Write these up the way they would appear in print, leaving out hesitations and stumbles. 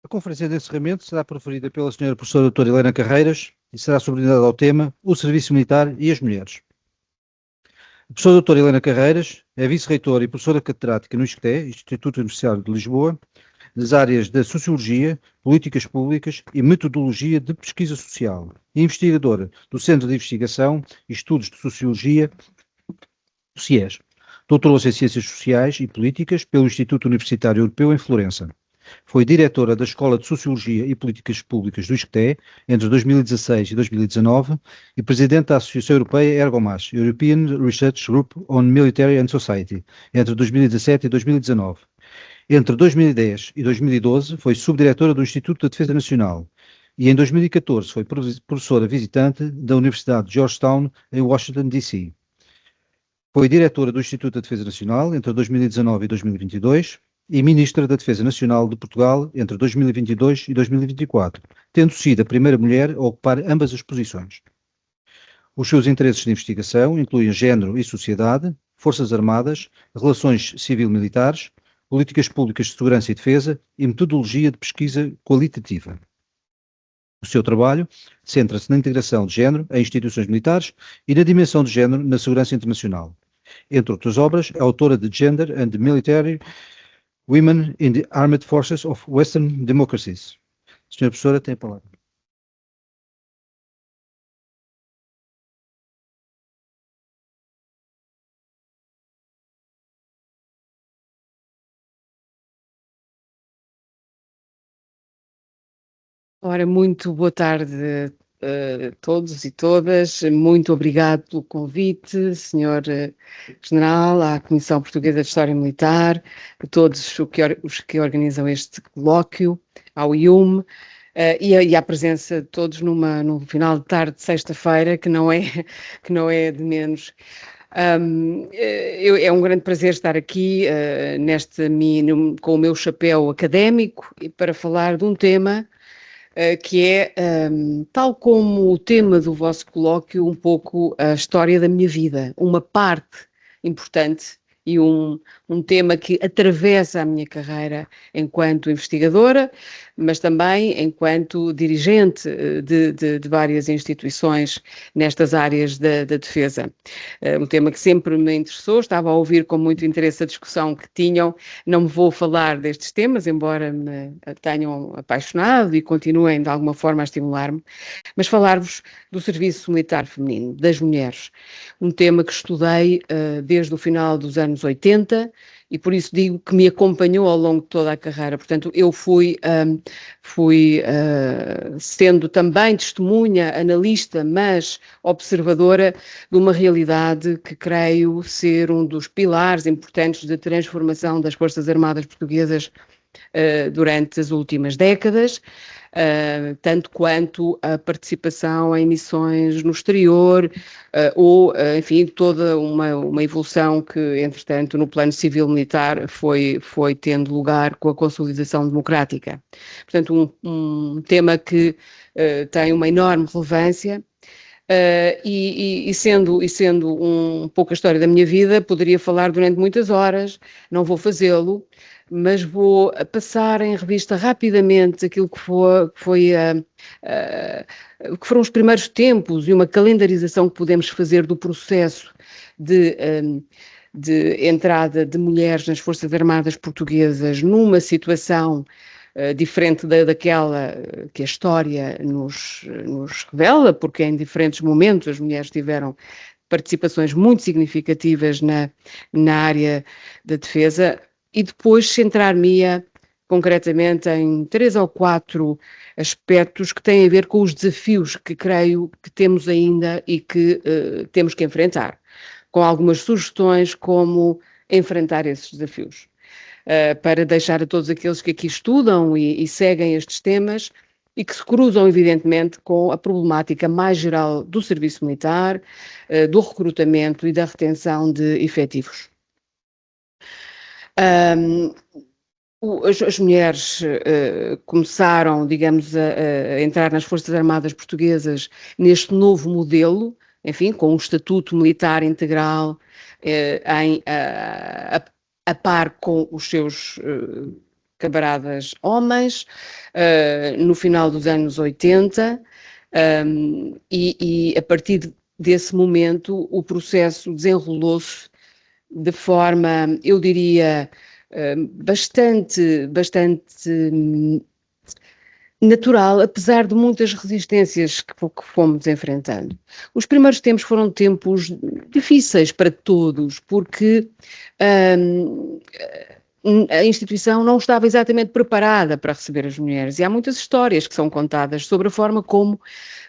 A conferência de encerramento será proferida pela Sra. Professora Doutora Helena Carreiras e será subordinada ao tema O Serviço Militar e as Mulheres. A professora Doutora Helena Carreiras é vice-reitora e professora catedrática no ISCTE, Instituto Universitário de Lisboa, nas áreas da Sociologia, Políticas Públicas e Metodologia de Pesquisa Social, e investigadora do Centro de Investigação e Estudos de Sociologia, do CIES. Doutorou-se em Ciências Sociais e Políticas pelo Instituto Universitário Europeu em Florença. Foi diretora da Escola de Sociologia e Políticas Públicas do ISCTE entre 2016 e 2019 e presidente da Associação Europeia Ergomas, European Research Group on Military and Society, entre 2017 e 2019. Entre 2010 e 2012 foi subdiretora do Instituto da Defesa Nacional e em 2014 foi professora visitante da Universidade de Georgetown em Washington, D.C. Foi diretora do Instituto da Defesa Nacional entre 2019 e 2022 e Ministra da Defesa Nacional de Portugal entre 2022 e 2024, tendo sido a primeira mulher a ocupar ambas as posições. Os seus interesses de investigação incluem género e sociedade, forças armadas, relações civil-militares, políticas públicas de segurança e defesa e metodologia de pesquisa qualitativa. O seu trabalho centra-se na integração de género em instituições militares e na dimensão de género na segurança internacional. Entre outras obras, é autora de Gender and Military Women in the Armed Forces of Western Democracies. Senhora professora, tem a palavra. Ora, muito boa tarde a todos e todas. Muito obrigado pelo convite, Senhor General, à Comissão Portuguesa de História Militar, a todos os que organizam este colóquio, ao IUM, e à presença de todos num final de tarde de sexta-feira, que não é de menos. É um grande prazer estar aqui com o meu chapéu académico para falar de um tema que é, tal como o tema do vosso colóquio, um pouco a história da minha vida, uma parte importante e um tema que atravessa a minha carreira enquanto investigadora, mas também enquanto dirigente de várias instituições nestas áreas da defesa. Um tema que sempre me interessou, estava a ouvir com muito interesse a discussão que tinham. Não me vou falar destes temas, embora me tenham apaixonado e continuem de alguma forma a estimular-me, mas falar-vos do serviço militar feminino, das mulheres. Um tema que estudei desde o final dos anos 80 e por isso digo que me acompanhou ao longo de toda a carreira. Portanto, eu fui sendo também testemunha, analista, mas observadora de uma realidade que creio ser um dos pilares importantes de transformação das Forças Armadas Portuguesas durante as últimas décadas, tanto quanto a participação em missões no exterior, enfim, toda uma evolução que, entretanto, no plano civil-militar foi tendo lugar com a consolidação democrática. Portanto, um tema que tem uma enorme relevância. E sendo um pouco a história da minha vida, poderia falar durante muitas horas, não vou fazê-lo, mas vou passar em revista rapidamente aquilo que foram os primeiros tempos e uma calendarização que podemos fazer do processo de entrada de mulheres nas Forças Armadas Portuguesas numa situação diferente daquela que a história nos revela, porque em diferentes momentos as mulheres tiveram participações muito significativas na área da defesa, e depois centrar-me-ia concretamente em 3 ou 4 aspectos que têm a ver com os desafios que creio que temos ainda e que temos que enfrentar, com algumas sugestões como enfrentar esses desafios. Para deixar a todos aqueles que aqui estudam e seguem estes temas e que se cruzam, evidentemente, com a problemática mais geral do serviço militar, do recrutamento e da retenção de efetivos. As mulheres começaram, digamos, a entrar nas Forças Armadas Portuguesas neste novo modelo, enfim, com um estatuto militar integral a par com os seus camaradas homens, no final dos anos 80, e a partir desse momento o processo desenrolou-se de forma, eu diria, bastante natural, apesar de muitas resistências que fomos enfrentando. Os primeiros tempos foram tempos difíceis para todos, porque a instituição não estava exatamente preparada para receber as mulheres, e há muitas histórias que são contadas sobre a forma como,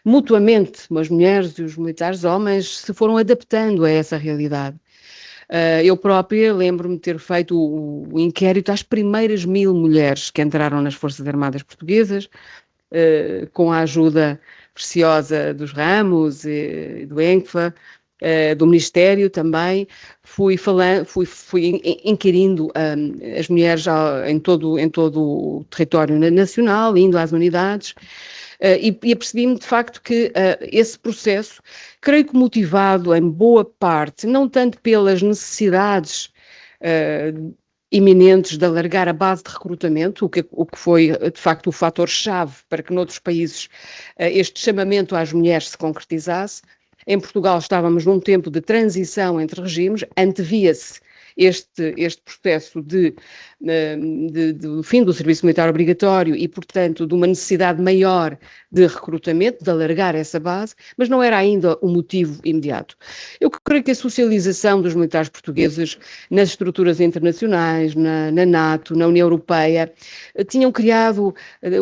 mutuamente, as mulheres e os militares homens se foram adaptando a essa realidade. Eu própria lembro-me de ter feito o inquérito às primeiras 1000 mulheres que entraram nas Forças Armadas Portuguesas, com a ajuda preciosa dos Ramos, do ENCFA, do Ministério também. Fui inquirindo as mulheres em todo o território nacional, indo às unidades, e apercebi-me de facto que esse processo, creio que motivado em boa parte, não tanto pelas necessidades iminentes de alargar a base de recrutamento, o que foi de facto o fator-chave para que noutros países este chamamento às mulheres se concretizasse. Em Portugal estávamos num tempo de transição entre regimes, antevia-se este processo do fim do serviço militar obrigatório e, portanto, de uma necessidade maior de recrutamento, de alargar essa base, mas não era ainda o motivo imediato. Eu creio que a socialização dos militares portugueses nas estruturas internacionais, na NATO, na União Europeia, tinham criado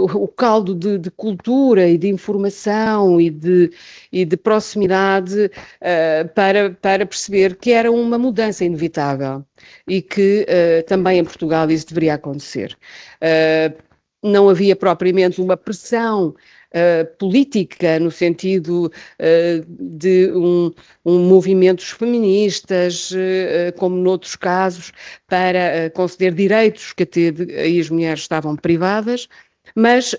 o caldo de cultura e de informação e de proximidade para perceber que era uma mudança inevitável e que também em Portugal isso deveria acontecer. Não havia propriamente uma pressão política no sentido de movimentos feministas, como noutros casos, para conceder direitos que até aí as mulheres estavam privadas, mas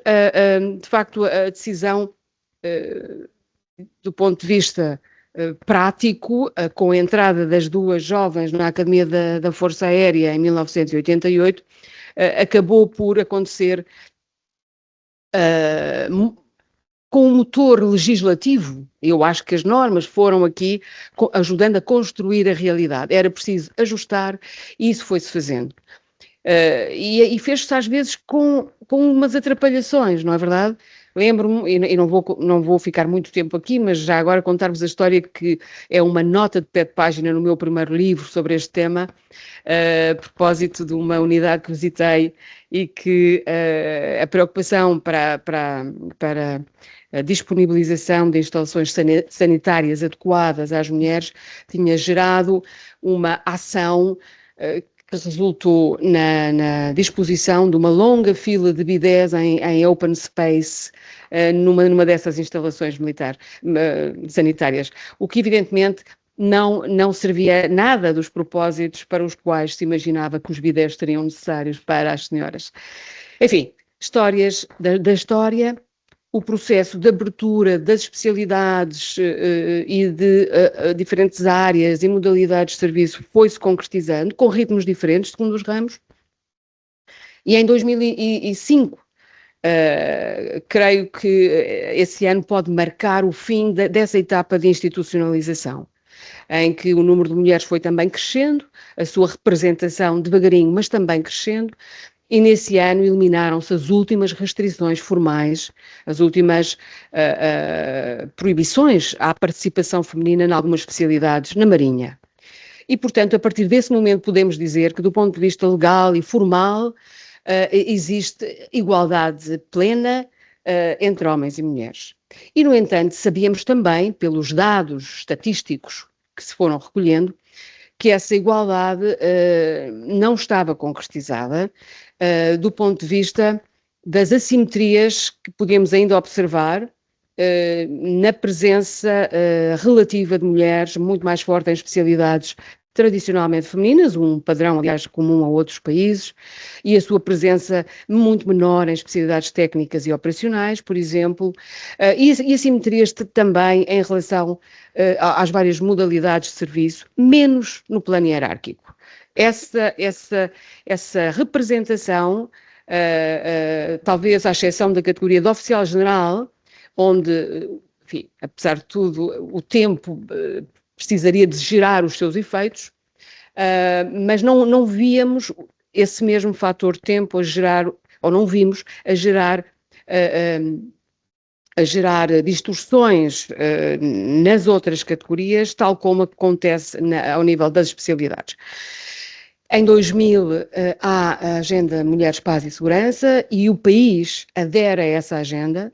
de facto a decisão do ponto de vista prático, com a entrada das duas jovens na Academia da Força Aérea em 1988, acabou por acontecer com o motor legislativo. Eu acho que as normas foram aqui ajudando a construir a realidade. Era preciso ajustar e isso foi-se fazendo. E fez-se às vezes com umas atrapalhações, não é verdade? Lembro-me, e não vou ficar muito tempo aqui, mas já agora contar-vos a história que é uma nota de pé de página no meu primeiro livro sobre este tema, a propósito de uma unidade que visitei e que a preocupação para a disponibilização de instalações sanitárias adequadas às mulheres tinha gerado uma ação que resultou na disposição de uma longa fila de bidés em open space numa dessas instalações sanitárias, o que evidentemente não servia nada dos propósitos para os quais se imaginava que os bidés seriam necessários para as senhoras. Enfim, histórias da história. O processo de abertura das especialidades e de diferentes áreas e modalidades de serviço foi-se concretizando, com ritmos diferentes, segundo os ramos. E em 2005, creio que esse ano pode marcar o fim dessa etapa de institucionalização, em que o número de mulheres foi também crescendo, a sua representação devagarinho, mas também crescendo. E nesse ano eliminaram-se as últimas restrições formais, as últimas proibições à participação feminina em algumas especialidades na Marinha. E, portanto, a partir desse momento podemos dizer que, do ponto de vista legal e formal, existe igualdade plena entre homens e mulheres. E, no entanto, sabíamos também, pelos dados estatísticos que se foram recolhendo, que essa igualdade não estava concretizada do ponto de vista das assimetrias que podíamos ainda observar na presença relativa de mulheres muito mais forte em especialidades tradicionalmente femininas, um padrão, aliás, comum a outros países, e a sua presença muito menor em especialidades técnicas e operacionais, por exemplo, e assimetrias também em relação às várias modalidades de serviço, menos no plano hierárquico. Essa representação talvez à exceção da categoria de oficial general, onde, enfim, apesar de tudo, o tempo precisaria de gerar os seus efeitos, mas não víamos esse mesmo fator tempo a gerar, ou não vimos a gerar distorções nas outras categorias, tal como acontece ao nível das especialidades. Em 2000 há a Agenda Mulheres, Paz e Segurança e o país adere a essa agenda.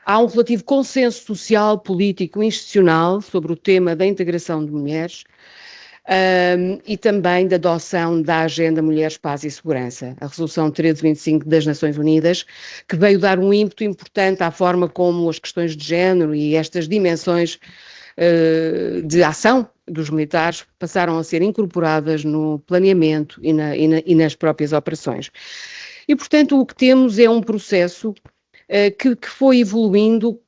Há um relativo consenso social, político, institucional sobre o tema da integração de mulheres e também da adoção da Agenda Mulheres, Paz e Segurança, a Resolução 1325 das Nações Unidas, que veio dar um ímpeto importante à forma como as questões de género e estas dimensões de ação dos militares passaram a ser incorporadas no planeamento e nas próprias operações. E, portanto, o que temos é um processo que foi evoluindo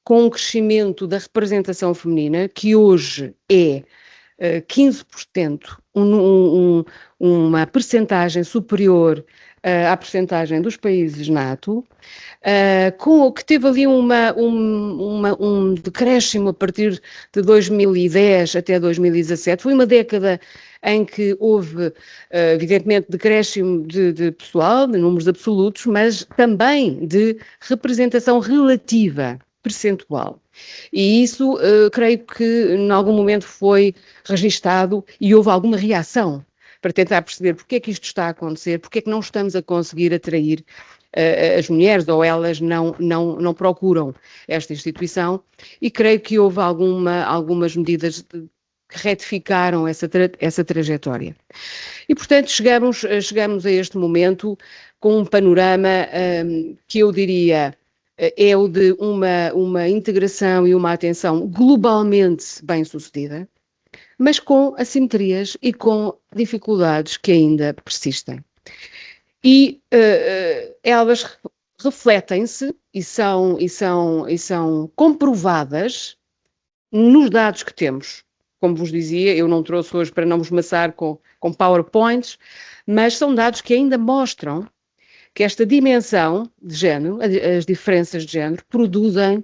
com o crescimento da representação feminina, que hoje é 15%, uma percentagem superior à percentagem dos países NATO, que teve ali um decréscimo a partir de 2010 até 2017. Foi uma década em que houve, evidentemente, decréscimo de pessoal, de números absolutos, mas também de representação relativa, percentual. E isso, creio que, em algum momento foi registado e houve alguma reação para tentar perceber porque é que isto está a acontecer, porque é que não estamos a conseguir atrair as mulheres, ou elas não procuram esta instituição, e creio que houve algumas medidas que retificaram essa trajetória. E, portanto, chegamos a este momento com um panorama que eu diria é o de uma integração e uma atenção globalmente bem-sucedida, mas com assimetrias e com dificuldades que ainda persistem. E elas refletem-se e são comprovadas nos dados que temos. Como vos dizia, eu não trouxe hoje para não vos maçar com PowerPoints, mas são dados que ainda mostram que esta dimensão de género, as diferenças de género, produzem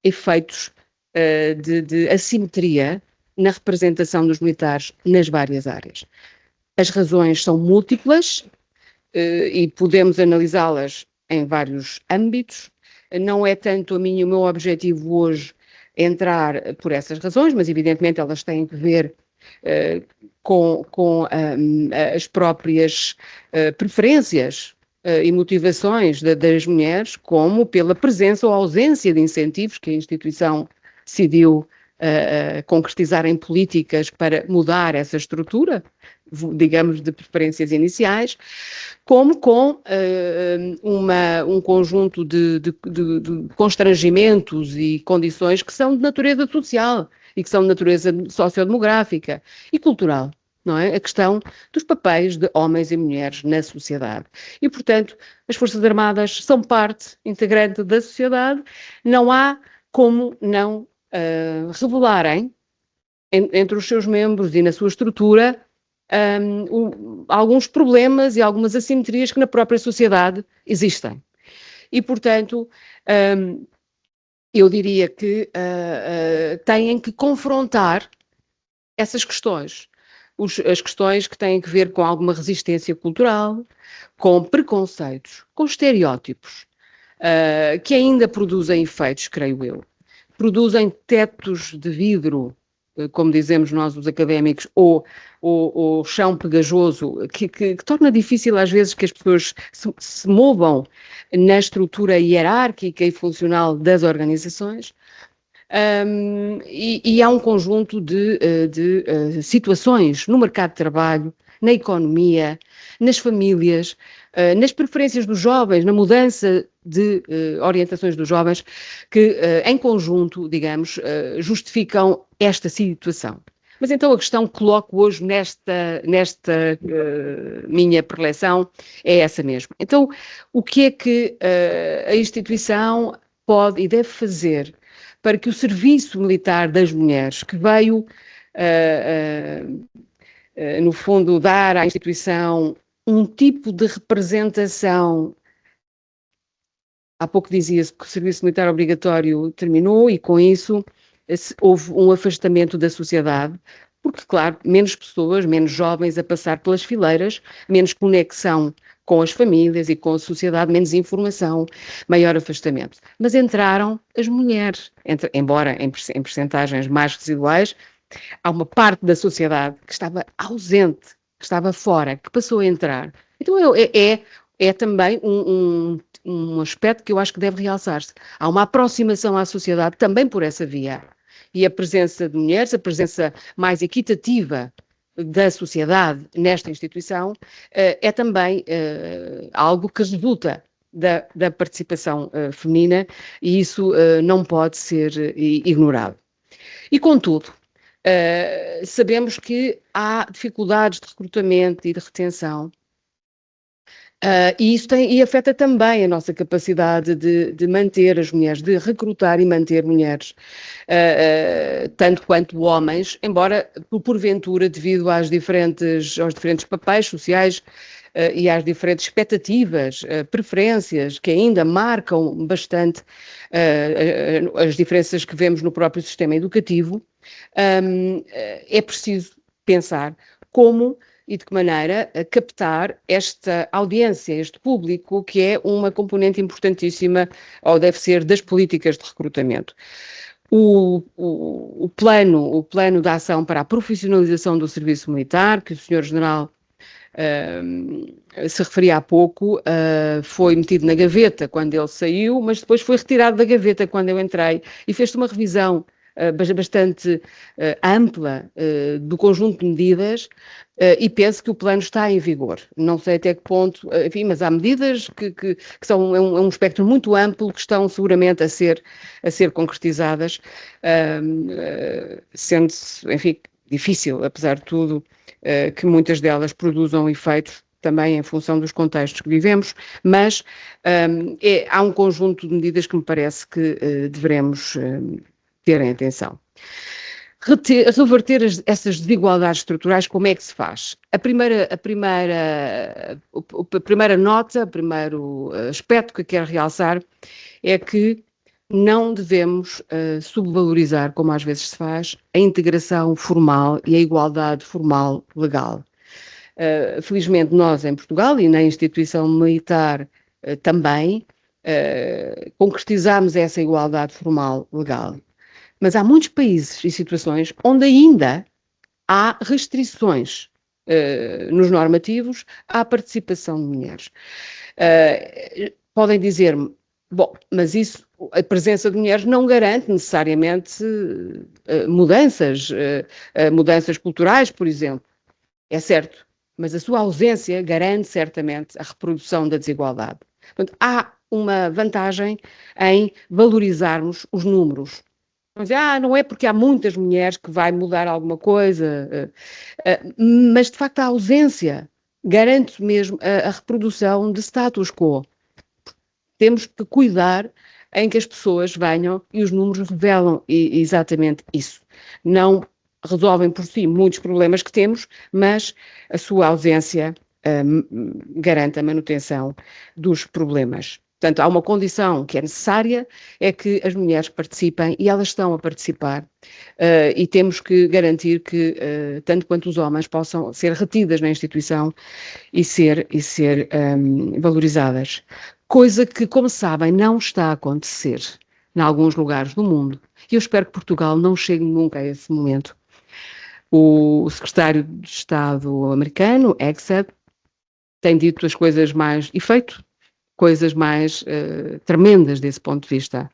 efeitos de assimetria na representação dos militares nas várias áreas. As razões são múltiplas e podemos analisá-las em vários âmbitos. Não é tanto o meu objetivo hoje entrar por essas razões, mas evidentemente elas têm que ver com as próprias preferências e motivações das mulheres, como pela presença ou ausência de incentivos que a instituição decidiu concretizar em políticas para mudar essa estrutura, digamos, de preferências iniciais, como com um conjunto de constrangimentos e condições que são de natureza social e que são de natureza sociodemográfica e cultural. Não é? A questão dos papéis de homens e mulheres na sociedade. E, portanto, as Forças Armadas são parte integrante da sociedade, não há como não revelarem entre os seus membros e na sua estrutura alguns problemas e algumas assimetrias que na própria sociedade existem. E, portanto, eu diria que têm que confrontar essas questões. As questões que têm que ver com alguma resistência cultural, com preconceitos, com estereótipos, que ainda produzem efeitos, creio eu. Produzem tetos de vidro, como dizemos nós os académicos, ou chão pegajoso, que torna difícil às vezes que as pessoas se movam na estrutura hierárquica e funcional das organizações. E há um conjunto de situações no mercado de trabalho, na economia, nas famílias, nas preferências dos jovens, na mudança de orientações dos jovens, que em conjunto, digamos, justificam esta situação. Mas então a questão que coloco hoje nesta minha preleção é essa mesmo. Então, o que é que a instituição pode e deve fazer para que o serviço militar das mulheres, que veio, no fundo, dar à instituição um tipo de representação. Há pouco dizia-se que o serviço militar obrigatório terminou e, com isso, houve um afastamento da sociedade, porque, claro, menos pessoas, menos jovens a passar pelas fileiras, menos conexão com as famílias e com a sociedade, menos informação, maior afastamento. Mas entraram as mulheres, embora em percentagens mais residuais, há uma parte da sociedade que estava ausente, que estava fora, que passou a entrar. Então é também um aspecto que eu acho que deve realçar-se. Há uma aproximação à sociedade também por essa via. E a presença de mulheres, a presença mais equitativa da sociedade nesta instituição, é também algo que resulta da participação feminina, e isso não pode ser ignorado. E, contudo, sabemos que há dificuldades de recrutamento e de retenção, e isso afeta também a nossa capacidade de manter as mulheres, de recrutar e manter mulheres, tanto quanto homens, embora, porventura, devido aos diferentes papéis sociais e às diferentes expectativas, preferências, que ainda marcam bastante as diferenças que vemos no próprio sistema educativo, é preciso pensar como e de que maneira captar esta audiência, este público, que é uma componente importantíssima, ou deve ser, das políticas de recrutamento. O plano de ação para a profissionalização do serviço militar, que o Sr. General se referia há pouco, foi metido na gaveta quando ele saiu, mas depois foi retirado da gaveta quando eu entrei, e fez-se uma revisão bastante ampla do conjunto de medidas, e penso que o plano está em vigor. Não sei até que ponto, enfim, mas há medidas que são um espectro muito amplo, que estão seguramente a ser concretizadas, sendo, enfim, difícil, apesar de tudo, que muitas delas produzam efeitos também em função dos contextos que vivemos, mas há um conjunto de medidas que me parece que devemos terem atenção. Reverter essas desigualdades estruturais, como é que se faz? A primeira nota, o primeiro aspecto que quero realçar é que não devemos subvalorizar, como às vezes se faz, a integração formal e a igualdade formal legal. Felizmente nós em Portugal e na instituição militar também concretizamos essa igualdade formal legal. Mas há muitos países e situações onde ainda há restrições nos normativos à participação de mulheres. Podem dizer-me, bom, mas isso, a presença de mulheres não garante necessariamente mudanças culturais, por exemplo. É certo, mas a sua ausência garante certamente a reprodução da desigualdade. Portanto, há uma vantagem em valorizarmos os números. Mas, não é porque há muitas mulheres que vai mudar alguma coisa, mas de facto a ausência garante mesmo a reprodução de status quo. Temos que cuidar em que as pessoas venham, e os números revelam exatamente isso. Não resolvem por si muitos problemas que temos, mas a sua ausência garante a manutenção dos problemas. Portanto, há uma condição que é necessária, é que as mulheres participem, e elas estão a participar, e temos que garantir que, tanto quanto os homens, possam ser retidas na instituição e ser valorizadas. Coisa que, como sabem, não está a acontecer em alguns lugares do mundo. E eu espero que Portugal não chegue nunca a esse momento. O secretário de Estado americano, Exed, tem dito as coisas mais, e feito coisas mais tremendas desse ponto de vista.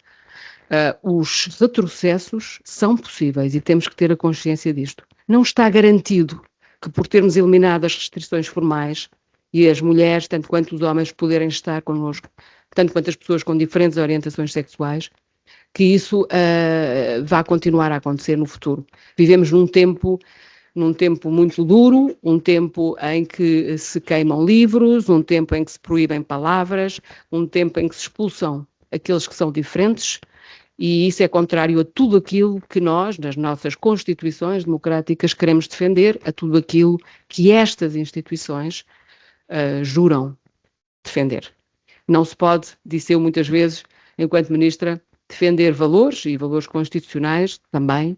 Os retrocessos são possíveis e temos que ter a consciência disto. Não está garantido que, por termos eliminado as restrições formais e as mulheres, tanto quanto os homens, poderem estar connosco, tanto quanto as pessoas com diferentes orientações sexuais, que isso vá continuar a acontecer no futuro. Vivemos num tempo muito duro, um tempo em que se queimam livros, um tempo em que se proíbem palavras, um tempo em que se expulsam aqueles que são diferentes, e isso é contrário a tudo aquilo que nós, nas nossas constituições democráticas, queremos defender, a tudo aquilo que estas instituições juram defender. Não se pode, disse eu muitas vezes, enquanto ministra, defender valores e valores constitucionais também,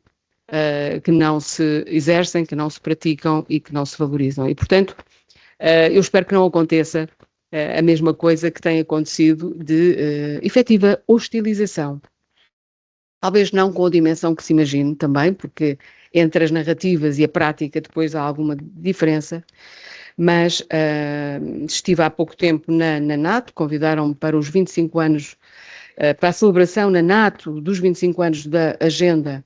que não se exercem, que não se praticam e que não se valorizam. E, portanto, eu espero que não aconteça a mesma coisa que tem acontecido de efetiva hostilização. Talvez não com a dimensão que se imagine também, porque entre as narrativas e a prática depois há alguma diferença, mas estive há pouco tempo na NATO, convidaram-me para os 25 anos, para a celebração na NATO dos 25 anos da Agenda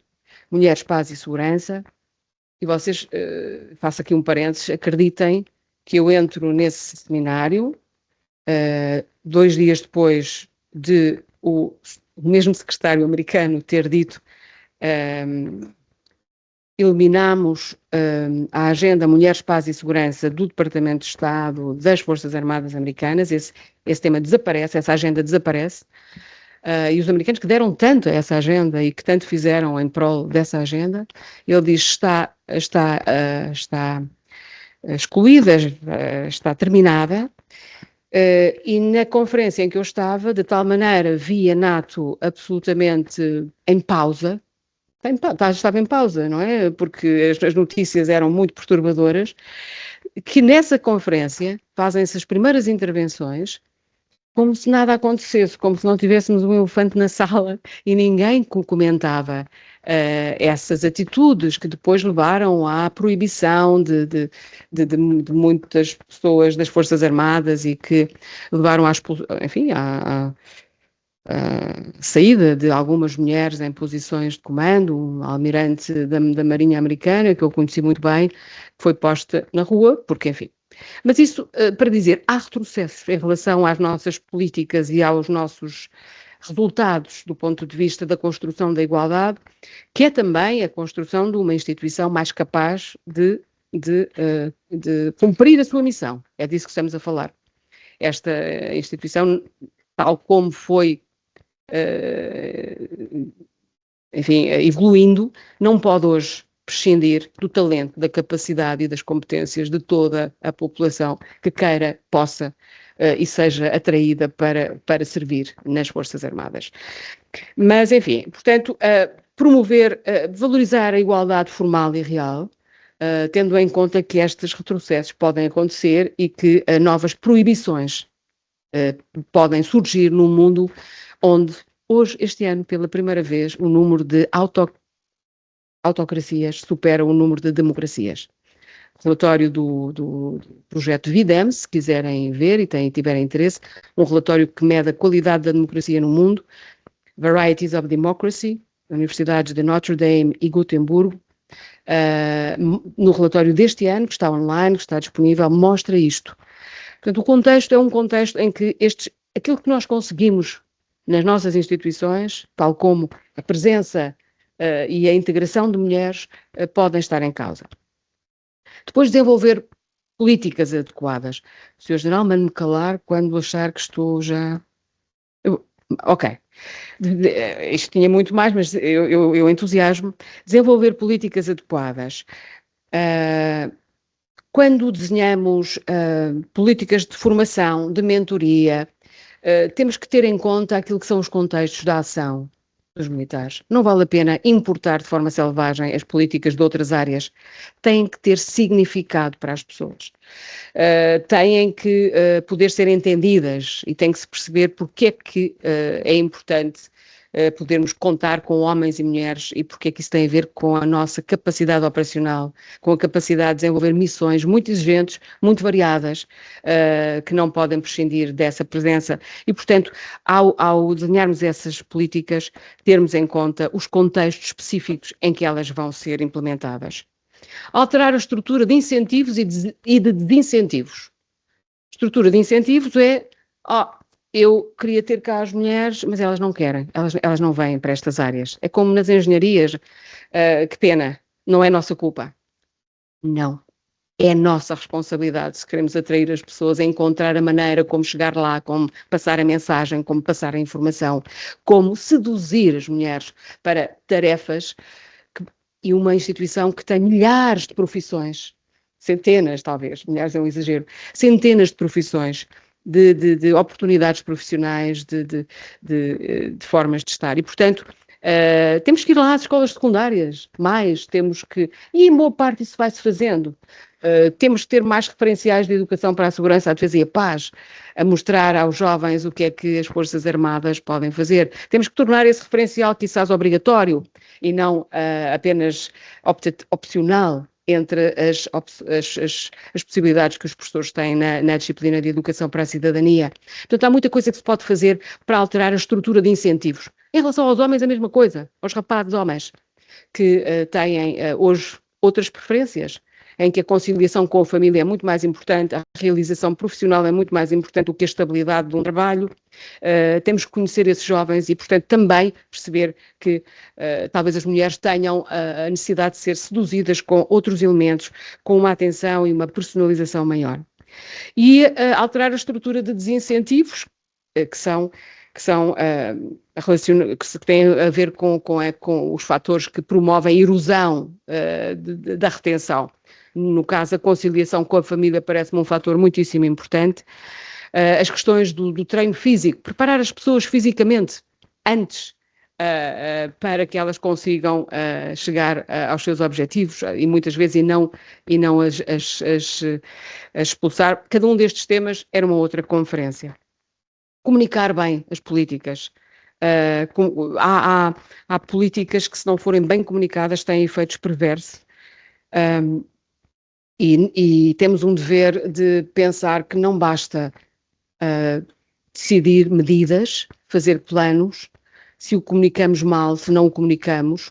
Mulheres, Paz e Segurança, e vocês, faço aqui um parênteses, acreditem que eu entro nesse seminário 2 dias depois de o mesmo secretário americano ter dito eliminamos a agenda Mulheres, Paz e Segurança do Departamento de Estado das Forças Armadas Americanas, esse tema desaparece, essa agenda desaparece, e os americanos que deram tanto a essa agenda e que tanto fizeram em prol dessa agenda, ele diz está excluída, está terminada, e na conferência em que eu estava, de tal maneira vi a NATO absolutamente em pausa, estava em pausa, não é? Porque as notícias eram muito perturbadoras, que nessa conferência fazem-se as primeiras intervenções como se nada acontecesse, como se não tivéssemos um elefante na sala e ninguém comentava essas atitudes que depois levaram à proibição de muitas pessoas das Forças Armadas e que levaram à saída de algumas mulheres em posições de comando, um almirante da Marinha Americana, que eu conheci muito bem, que foi posta na rua, porque enfim. Mas isso para dizer, há retrocessos em relação às nossas políticas e aos nossos resultados do ponto de vista da construção da igualdade, que é também a construção de uma instituição mais capaz de cumprir a sua missão. É disso que estamos a falar. Esta instituição, tal como foi evoluindo, não pode hoje prescindir do talento, da capacidade e das competências de toda a população que queira, possa e seja atraída para servir nas Forças Armadas. Mas, enfim, portanto, promover, valorizar a igualdade formal e real, tendo em conta que estes retrocessos podem acontecer e que novas proibições podem surgir num mundo onde hoje, este ano, pela primeira vez, o número de autocracias supera o número de democracias. Relatório do projeto VIDEM, se quiserem ver e tiverem interesse, um relatório que mede a qualidade da democracia no mundo, Varieties of Democracy, Universidades de Notre Dame e Gotemburgo, no relatório deste ano, que está online, que está disponível, mostra isto. Portanto, o contexto é um contexto em que aquilo que nós conseguimos nas nossas instituições, tal como a presença e a integração de mulheres, podem estar em causa. Depois, desenvolver políticas adequadas. O Sr. General, mande-me calar quando achar que estou já... Ok. Isto tinha muito mais, mas eu entusiasmo. Desenvolver políticas adequadas. Quando desenhamos políticas de formação, de mentoria, temos que ter em conta aquilo que são os contextos da ação dos militares. Não vale a pena importar de forma selvagem as políticas de outras áreas. Têm que ter significado para as pessoas. Têm que poder ser entendidas e tem que se perceber porque é que é importante podermos contar com homens e mulheres e porque é que isso tem a ver com a nossa capacidade operacional, com a capacidade de desenvolver missões muito exigentes, muito variadas, que não podem prescindir dessa presença e, portanto, ao desenharmos essas políticas, termos em conta os contextos específicos em que elas vão ser implementadas. Alterar a estrutura de incentivos e de desincentivos. Estrutura de incentivos é... eu queria ter cá as mulheres, mas elas não querem, elas não vêm para estas áreas. É como nas engenharias, que pena, não é nossa culpa. Não, é nossa responsabilidade se queremos atrair as pessoas a encontrar a maneira como chegar lá, como passar a mensagem, como passar a informação, como seduzir as mulheres para tarefas e uma instituição que tem milhares de profissões centenas, talvez, milhares é um exagero, centenas de profissões, de oportunidades profissionais, de formas de estar. E, portanto, temos que ir lá às escolas secundárias, e em boa parte isso vai-se fazendo. Temos que ter mais referenciais de educação para a segurança, a defesa e a paz, a mostrar aos jovens o que é que as Forças Armadas podem fazer. Temos que tornar esse referencial, quizás, obrigatório e não apenas opcional entre as possibilidades que os professores têm na disciplina de educação para a cidadania. Portanto, há muita coisa que se pode fazer para alterar a estrutura de incentivos. Em relação aos homens, a mesma coisa, aos rapazes homens, que têm hoje outras preferências, em que a conciliação com a família é muito mais importante, a realização profissional é muito mais importante do que a estabilidade de um trabalho. Temos que conhecer esses jovens e, portanto, também perceber que talvez as mulheres tenham a necessidade de ser seduzidas com outros elementos, com uma atenção e uma personalização maior. E alterar a estrutura de desincentivos, que têm a ver com os fatores que promovem a erosão da retenção. No caso, a conciliação com a família parece-me um fator muitíssimo importante. As questões do treino físico, preparar as pessoas fisicamente antes para que elas consigam chegar aos seus objetivos e muitas vezes e não as expulsar. Cada um destes temas era uma outra conferência. Comunicar bem as políticas. Há políticas que, se não forem bem comunicadas, têm efeitos perversos. E temos um dever de pensar que não basta decidir medidas, fazer planos, se o comunicamos mal, se não o comunicamos.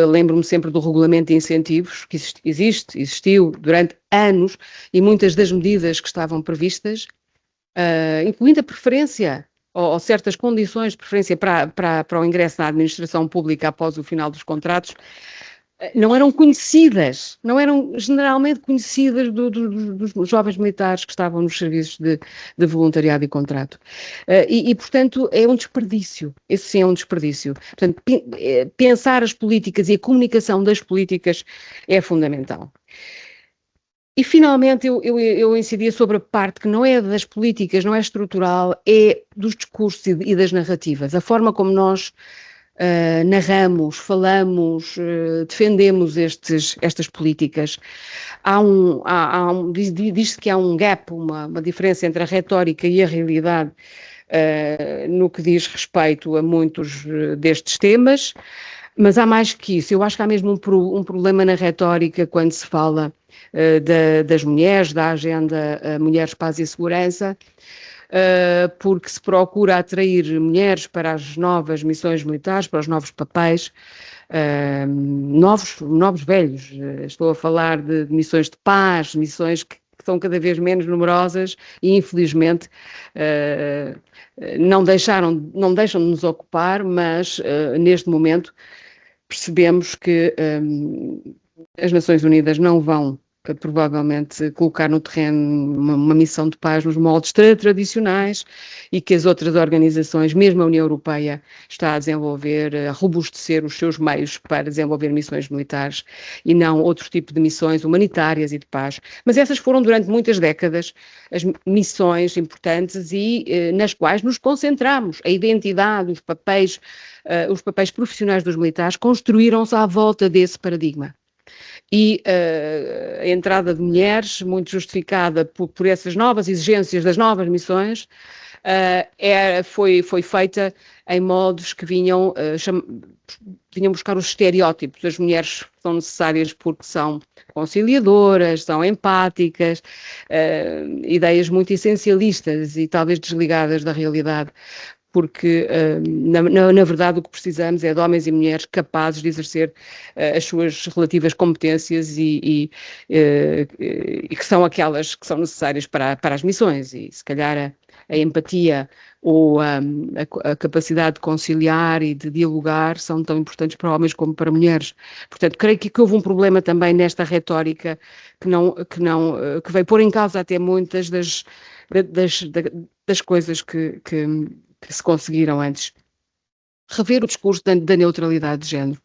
Lembro-me sempre do regulamento de incentivos, que existiu durante anos, e muitas das medidas que estavam previstas, incluindo a preferência ou certas condições de preferência para o ingresso na administração pública após o final dos contratos, não eram conhecidas, não eram generalmente conhecidas dos jovens militares que estavam nos serviços de voluntariado e contrato. Portanto, é um desperdício. Esse sim é um desperdício. Portanto, pensar as políticas e a comunicação das políticas é fundamental. E, finalmente, eu incidia sobre a parte que não é das políticas, não é estrutural, é dos discursos e das narrativas. A forma como nós narramos, falamos, defendemos estas políticas. Diz-se que há um gap, uma diferença entre a retórica e a realidade no que diz respeito a muitos destes temas, mas há mais que isso. Eu acho que há mesmo um problema na retórica quando se fala das mulheres, da agenda Mulheres, Paz e Segurança, porque se procura atrair mulheres para as novas missões militares, para os novos papéis, novos velhos. Estou a falar de missões de paz, missões que são cada vez menos numerosas e, infelizmente, não deixam de nos ocupar, mas neste momento percebemos que as Nações Unidas não vão provavelmente colocar no terreno uma missão de paz nos moldes tradicionais e que as outras organizações, mesmo a União Europeia, está a desenvolver, a robustecer os seus meios para desenvolver missões militares e não outro tipo de missões humanitárias e de paz. Mas essas foram durante muitas décadas as missões importantes e nas quais nos concentramos. A identidade, os papéis profissionais dos militares construíram-se à volta desse paradigma. E a entrada de mulheres, muito justificada por essas novas exigências das novas missões, foi feita em modos que vinham buscar os estereótipos. As mulheres são necessárias porque são conciliadoras, são empáticas, ideias muito essencialistas e talvez desligadas da realidade. Porque, na verdade, o que precisamos é de homens e mulheres capazes de exercer as suas relativas competências e que são aquelas que são necessárias para as missões. E, se calhar, a empatia ou a capacidade de conciliar e de dialogar são tão importantes para homens como para mulheres. Portanto, creio que houve um problema também nesta retórica que veio pôr em causa até muitas das coisas que se conseguiram antes. Rever o discurso da neutralidade de género.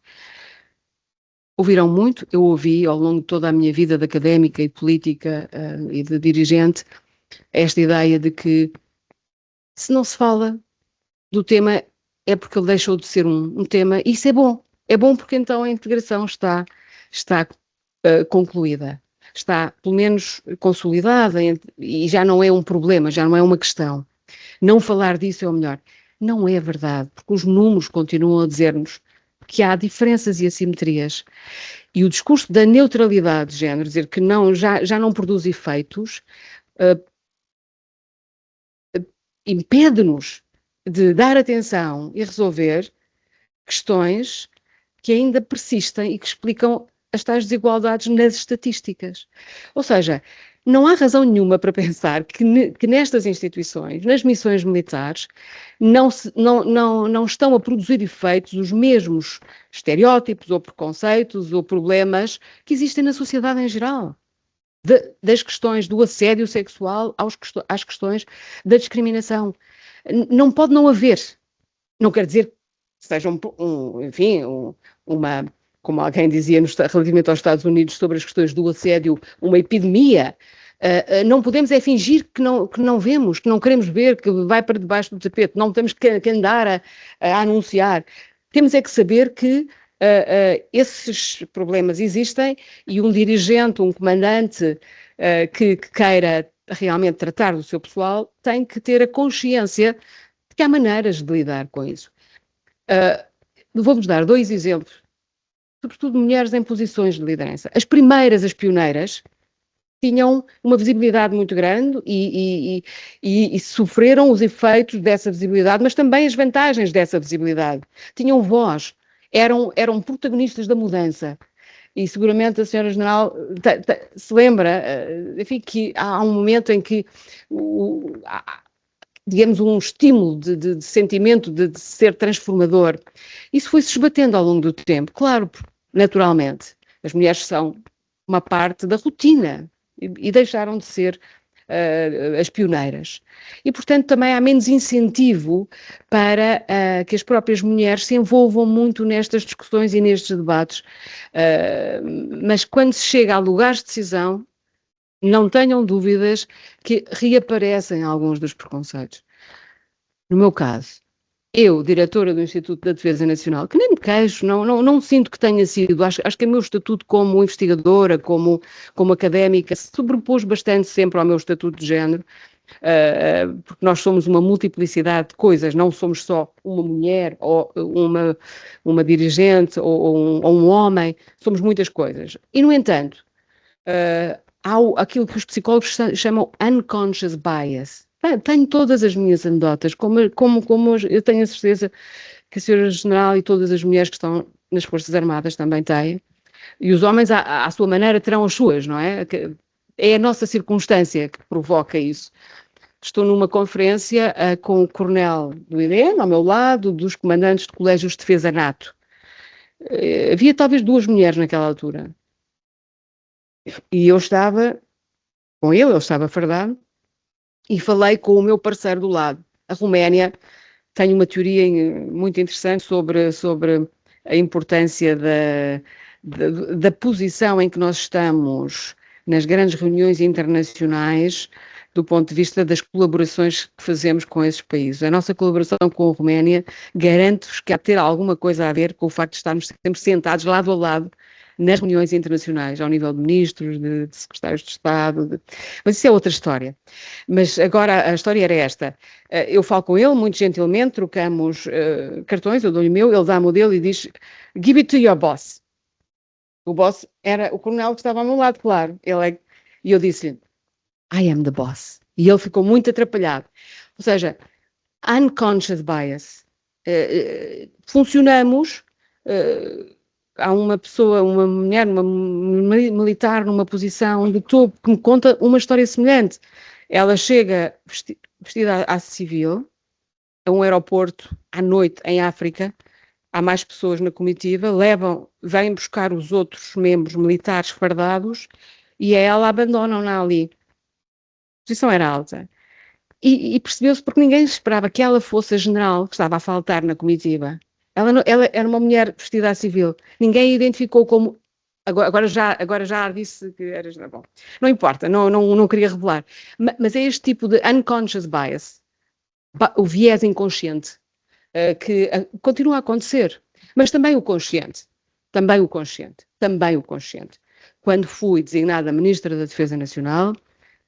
ouviram muito, eu ouvi ao longo de toda a minha vida de académica e de política e de dirigente, esta ideia de que se não se fala do tema é porque ele deixou de ser um tema, e isso é bom. É bom porque então a integração está concluída, está pelo menos consolidada e já não é um problema, já não é uma questão. Não falar disso é o melhor. Não é verdade, porque os números continuam a dizer-nos que há diferenças e assimetrias. E o discurso da neutralidade de género, dizer que já não produz efeitos, impede-nos de dar atenção e resolver questões que ainda persistem e que explicam as tais desigualdades nas estatísticas. Ou seja, não há razão nenhuma para pensar que nestas instituições, nas missões militares, não estão a produzir efeitos os mesmos estereótipos ou preconceitos ou problemas que existem na sociedade em geral. Das questões do assédio sexual às questões da discriminação. Não pode não haver. Não quer dizer que seja como alguém dizia relativamente aos Estados Unidos sobre as questões do assédio, uma epidemia. Não podemos fingir que não vemos, que não queremos ver, que vai para debaixo do tapete. Não temos que andar a anunciar. Temos que saber que esses problemas existem e um dirigente, um comandante que queira realmente tratar do seu pessoal tem que ter a consciência de que há maneiras de lidar com isso. Vou-vos dar 2 exemplos, sobretudo mulheres em posições de liderança. As primeiras, as pioneiras, tinham uma visibilidade muito grande e sofreram os efeitos dessa visibilidade, mas também as vantagens dessa visibilidade. Tinham voz, eram protagonistas da mudança. E seguramente a senhora General se lembra, enfim, que há um momento em que digamos, um estímulo de sentimento de ser transformador. Isso foi-se esbatendo ao longo do tempo. Claro, naturalmente, as mulheres são uma parte da rotina e deixaram de ser as pioneiras. E, portanto, também há menos incentivo para que as próprias mulheres se envolvam muito nestas discussões e nestes debates. Mas quando se chega a lugares de decisão, não tenham dúvidas que reaparecem alguns dos preconceitos. No meu caso, eu, diretora do Instituto da Defesa Nacional, que nem me queixo, não sinto que tenha sido, acho que o meu estatuto como investigadora, como académica, se sobrepôs bastante sempre ao meu estatuto de género, porque nós somos uma multiplicidade de coisas, não somos só uma mulher, ou uma dirigente, ou um homem, somos muitas coisas. E, no entanto, há aquilo que os psicólogos chamam unconscious bias. Tenho todas as minhas anedotas, como eu tenho a certeza que a senhora General e todas as mulheres que estão nas Forças Armadas também têm, e os homens, à sua maneira, terão as suas, não é? É a nossa circunstância que provoca isso. Estou numa conferência com o coronel do IDN, ao meu lado, dos comandantes de colégios de defesa NATO. Havia talvez 2 mulheres naquela altura. E eu estava com ele estava fardado, e falei com o meu parceiro do lado. A Roménia tem uma teoria muito interessante sobre a importância da posição em que nós estamos nas grandes reuniões internacionais do ponto de vista das colaborações que fazemos com esses países. A nossa colaboração com a Roménia garante-vos que há de ter alguma coisa a ver com o facto de estarmos sempre sentados lado a lado nas reuniões internacionais, ao nível de ministros, de secretários de Estado, mas isso é outra história. Mas agora a história era esta. Eu falo com ele, muito gentilmente, trocamos cartões, eu dou-lhe o meu, ele dá-me o dele e diz, give it to your boss. O boss era o coronel que estava ao meu lado, claro. E eu disse-lhe, I am the boss. E ele ficou muito atrapalhado. Ou seja, unconscious bias. Funcionamos... há uma pessoa, uma mulher, uma militar numa posição de topo que me conta uma história semelhante. Ela chega vestida à civil, a um aeroporto à noite em África, há mais pessoas na comitiva, vêm buscar os outros membros militares fardados e a ela abandonam-na ali. A posição era alta. E percebeu-se porque ninguém esperava que ela fosse a general que estava a faltar na comitiva. Ela era uma mulher vestida à civil. Ninguém a identificou como agora já disse que eras... Bom, não importa, não queria revelar. Mas é este tipo de unconscious bias, o viés inconsciente, que continua a acontecer. Mas também o consciente. Quando fui designada Ministra da Defesa Nacional,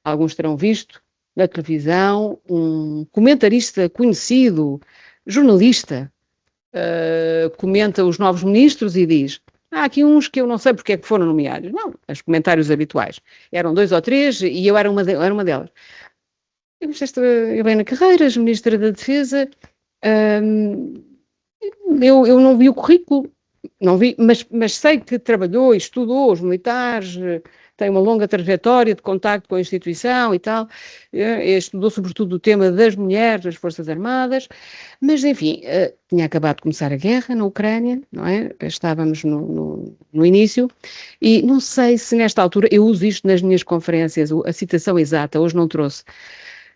alguns terão visto na televisão um comentarista conhecido, jornalista, comenta os novos ministros e diz: há aqui uns que eu não sei porque é que foram nomeados. Não, os comentários habituais. Eram 2 ou 3 e eu era uma delas. Esta Helena Carreiras, Ministra da Defesa, eu não vi o currículo, não vi, mas sei que trabalhou e estudou os militares, tem uma longa trajetória de contacto com a instituição e tal, estudou sobretudo o tema das mulheres das Forças Armadas, mas enfim, tinha acabado de começar a guerra na Ucrânia, não é? Estávamos no início, e não sei se nesta altura, eu uso isto nas minhas conferências, a citação exata, hoje não trouxe,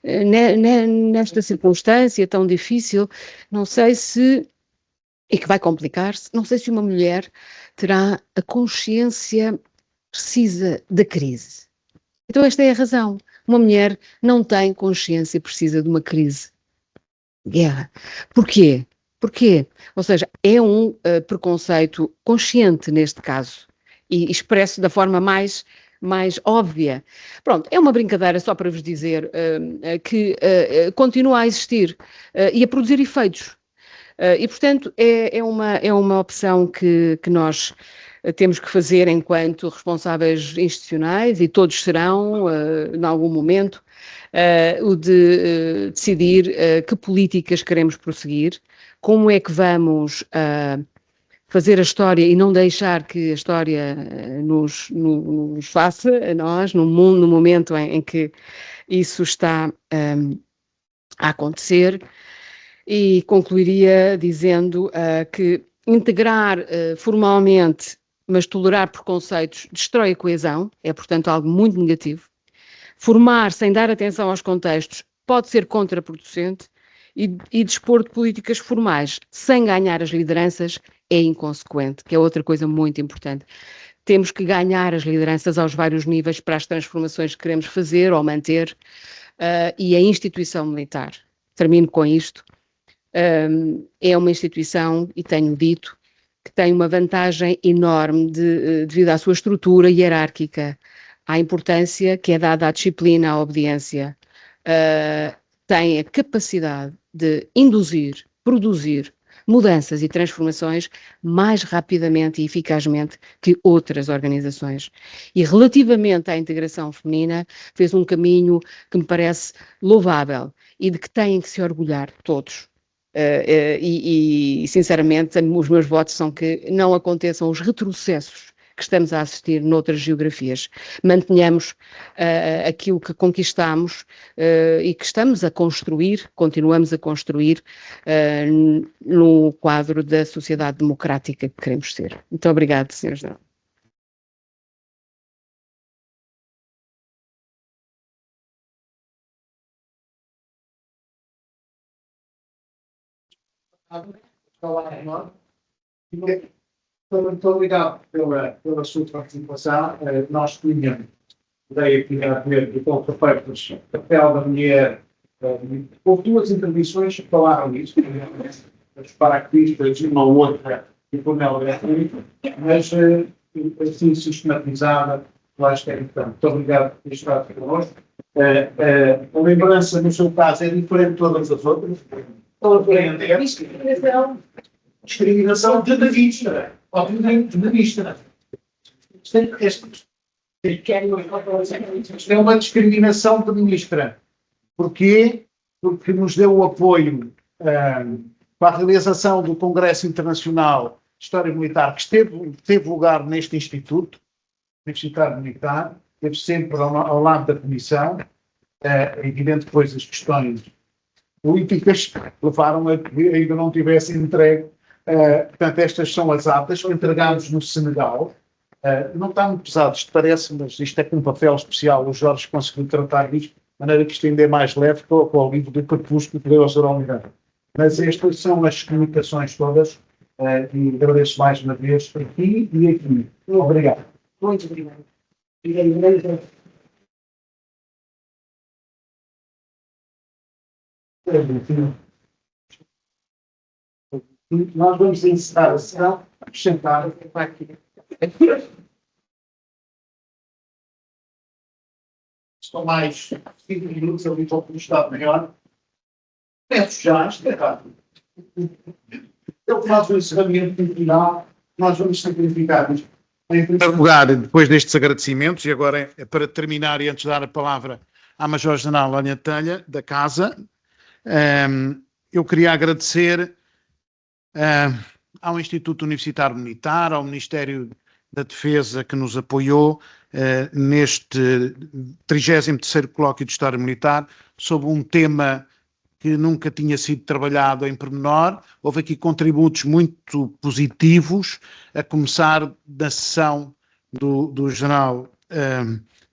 nesta circunstância tão difícil, não sei se, e que vai complicar-se, não sei se uma mulher terá a consciência precisa da crise. Então esta é a razão. Uma mulher não tem consciência precisa de uma crise de guerra. Porquê? Ou seja, é um preconceito consciente neste caso e expresso da forma mais óbvia. Pronto, é uma brincadeira só para vos dizer que continua a existir e a produzir efeitos. E, portanto, é uma opção que nós temos que fazer enquanto responsáveis institucionais, e todos serão, em algum momento, o de decidir que políticas queremos prosseguir, como é que vamos fazer a história e não deixar que a história nos faça a nós, no momento em que isso está a acontecer. E concluiria dizendo que integrar formalmente, mas tolerar preconceitos, destrói a coesão, é portanto algo muito negativo. Formar sem dar atenção aos contextos pode ser contraproducente e dispor de políticas formais sem ganhar as lideranças é inconsequente, que é outra coisa muito importante. Temos que ganhar as lideranças aos vários níveis para as transformações que queremos fazer ou manter, e a instituição militar, termino com isto, é uma instituição, e tenho dito, que tem uma vantagem enorme devido à sua estrutura hierárquica, à importância que é dada à disciplina, à obediência, tem a capacidade de induzir, produzir mudanças e transformações mais rapidamente e eficazmente que outras organizações. E relativamente à integração feminina, fez um caminho que me parece louvável e de que têm que se orgulhar todos. Sinceramente, os meus votos são que não aconteçam os retrocessos que estamos a assistir noutras geografias. Mantenhamos aquilo que conquistamos e que estamos a construir, continuamos a construir no quadro da sociedade democrática que queremos ser. Muito obrigada, Sr. General. Muito obrigado pela sua participação. Nós tínhamos ideia aqui a ver de contrafeitos o papel da mulher. Houve 2 intervenções que falaram nisso, os paraquedistas, uma ou outra, e por ela gratuita, mas assim sistematizada, lá está. Então, muito obrigado por estar aqui connosco. A lembrança, no seu caso, é diferente de todas as outras. Discriminação de ministra, obviamente de ministra. Isto é uma discriminação de ministra. Porquê? Porque nos deu o apoio para a realização do Congresso Internacional de História Militar, que teve lugar neste Instituto Universitário Militar, esteve sempre ao lado da Comissão. É evidente que depois as questões políticas levaram a que ainda não tivesse entregue. Portanto, estas são as atas que entregámos no Senegal. Não está muito pesado, isto parece, mas isto é com um papel especial. O Jorge conseguiu tratar disto de maneira que isto ainda é mais leve que o livro de Crepúsculo que deu ao Sr. Almirante. Mas estas são as comunicações todas e agradeço mais uma vez aqui e aqui. Obrigado. Muito obrigado. Obrigado. Nós vamos encerrar a sessão, acrescentar. Estão mais 5 minutos ali para o Estado Maior. Penso já, isto é rápido. Ele faz o encerramento no final, nós vamos simplificar isto. Em primeiro lugar, depois destes agradecimentos, e agora para terminar e antes de dar a palavra à Major-General Lânia Telha, da Casa, eu queria agradecer ao Instituto Universitário Militar, ao Ministério da Defesa que nos apoiou neste 33º Colóquio de História Militar sobre um tema que nunca tinha sido trabalhado em pormenor. Houve aqui contributos muito positivos, a começar da sessão do General,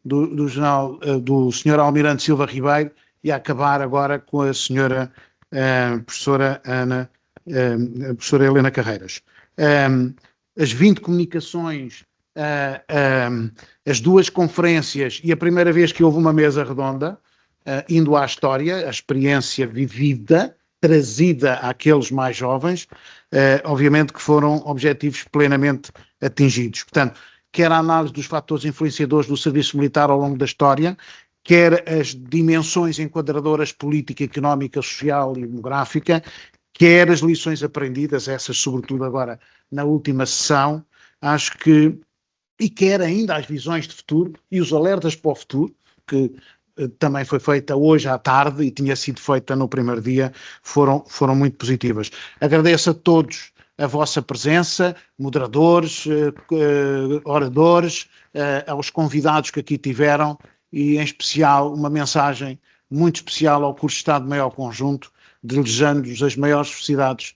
do Sr. Almirante Silva Ribeiro e a acabar agora com a Sra. Professora professora Helena Carreiras. As 20 comunicações, as 2 conferências e a primeira vez que houve uma mesa redonda, indo à história, a experiência vivida, trazida àqueles mais jovens, obviamente que foram objetivos plenamente atingidos. Portanto, quer a análise dos fatores influenciadores do serviço militar ao longo da história, quer as dimensões enquadradoras política, económica, social e demográfica, quer as lições aprendidas, essas sobretudo agora na última sessão, acho que, e quer ainda as visões de futuro e os alertas para o futuro, que também foi feita hoje à tarde e tinha sido feita no primeiro dia, foram muito positivas. Agradeço a todos a vossa presença, moderadores, oradores, aos convidados que aqui tiveram e, em especial, uma mensagem muito especial ao curso de Estado-Maior Conjunto, desejando-vos as maiores felicidades,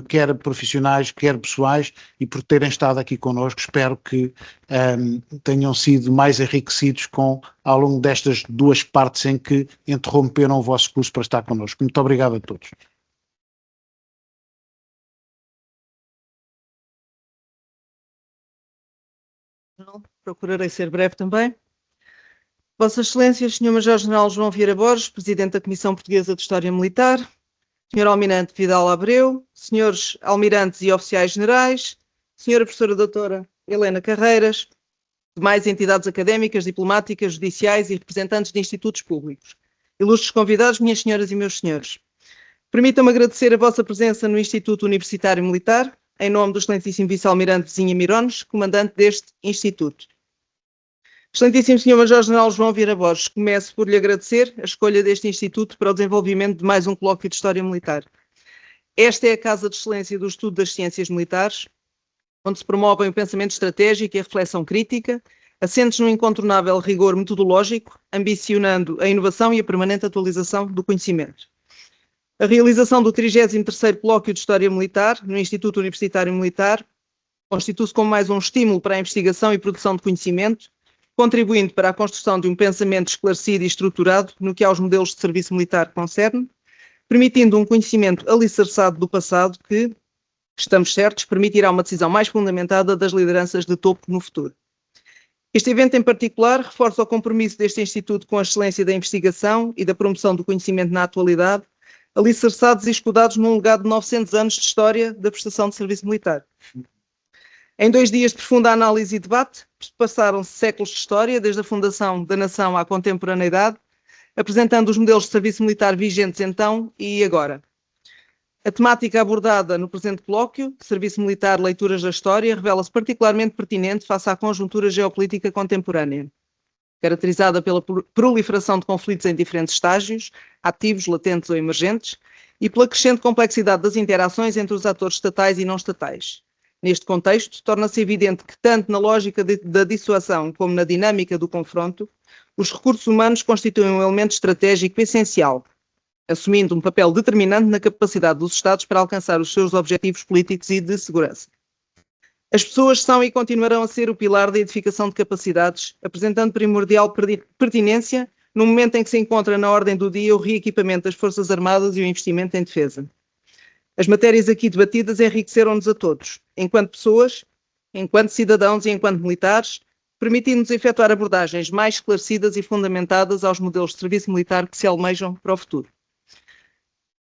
quer profissionais, quer pessoais, e por terem estado aqui connosco. Espero que tenham sido mais enriquecidos ao longo destas 2 partes em que interromperam o vosso curso para estar connosco. Muito obrigado a todos. Procurarei ser breve também. Vossas Excelências, Sr. Major-General João Vieira Borges, Presidente da Comissão Portuguesa de História Militar, Sr. Almirante Vidal Abreu, Srs. Almirantes e Oficiais Generais, Sra. Professora Doutora Helena Carreiras, demais entidades académicas, diplomáticas, judiciais e representantes de institutos públicos. Ilustres convidados, minhas senhoras e meus senhores. Permitam-me agradecer a vossa presença no Instituto Universitário Militar, em nome do Excelentíssimo Vice-Almirante Vizinha Mirones, comandante deste Instituto. Excelentíssimo Sr. Major-General João Vieira Borges, começo por lhe agradecer a escolha deste Instituto para o desenvolvimento de mais um colóquio de História Militar. Esta é a Casa de Excelência do Estudo das Ciências Militares, onde se promovem o pensamento estratégico e a reflexão crítica, assentes num incontornável rigor metodológico, ambicionando a inovação e a permanente atualização do conhecimento. A realização do 33º Colóquio de História Militar no Instituto Universitário Militar constitui-se como mais um estímulo para a investigação e produção de conhecimento, contribuindo para a construção de um pensamento esclarecido e estruturado no que aos modelos de serviço militar concerne, permitindo um conhecimento alicerçado do passado que, estamos certos, permitirá uma decisão mais fundamentada das lideranças de topo no futuro. Este evento em particular reforça o compromisso deste Instituto com a excelência da investigação e da promoção do conhecimento na atualidade, alicerçados e escudados num legado de 900 anos de história da prestação de serviço militar. Em 2 dias de profunda análise e debate, passaram-se séculos de história, desde a fundação da nação à contemporaneidade, apresentando os modelos de serviço militar vigentes então e agora. A temática abordada no presente colóquio, Serviço Militar, Leituras da História, revela-se particularmente pertinente face à conjuntura geopolítica contemporânea, caracterizada pela proliferação de conflitos em diferentes estágios, ativos, latentes ou emergentes, e pela crescente complexidade das interações entre os atores estatais e não estatais. Neste contexto, torna-se evidente que, tanto na lógica da dissuasão como na dinâmica do confronto, os recursos humanos constituem um elemento estratégico essencial, assumindo um papel determinante na capacidade dos Estados para alcançar os seus objetivos políticos e de segurança. As pessoas são e continuarão a ser o pilar da edificação de capacidades, apresentando primordial pertinência no momento em que se encontra na ordem do dia o reequipamento das Forças Armadas e o investimento em defesa. As matérias aqui debatidas enriqueceram-nos a todos, enquanto pessoas, enquanto cidadãos e enquanto militares, permitindo-nos efetuar abordagens mais esclarecidas e fundamentadas aos modelos de serviço militar que se almejam para o futuro.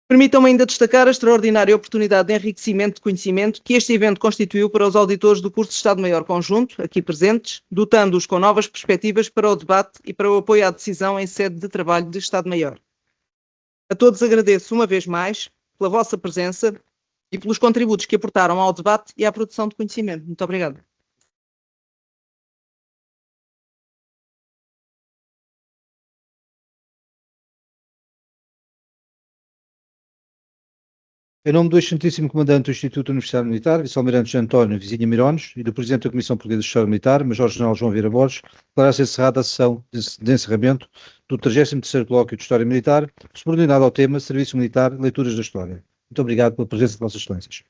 Permitam-me ainda destacar a extraordinária oportunidade de enriquecimento de conhecimento que este evento constituiu para os auditores do curso de Estado-Maior Conjunto, aqui presentes, dotando-os com novas perspectivas para o debate e para o apoio à decisão em sede de trabalho de Estado-Maior. A todos agradeço uma vez mais pela vossa presença e pelos contributos que aportaram ao debate e à produção de conhecimento. Muito obrigada. Em nome do excelentíssimo Comandante do Instituto Universitário Militar, Vice-Almirante José António Vizinha Mirones, e do Presidente da Comissão Portuguesa de História Militar, Major-General João Vieira Borges, declara-se encerrada a sessão de encerramento do 33º Colóquio de História Militar, subordinado ao tema Serviço Militar, Leituras da História. Muito obrigado pela presença de Vossas Excelências.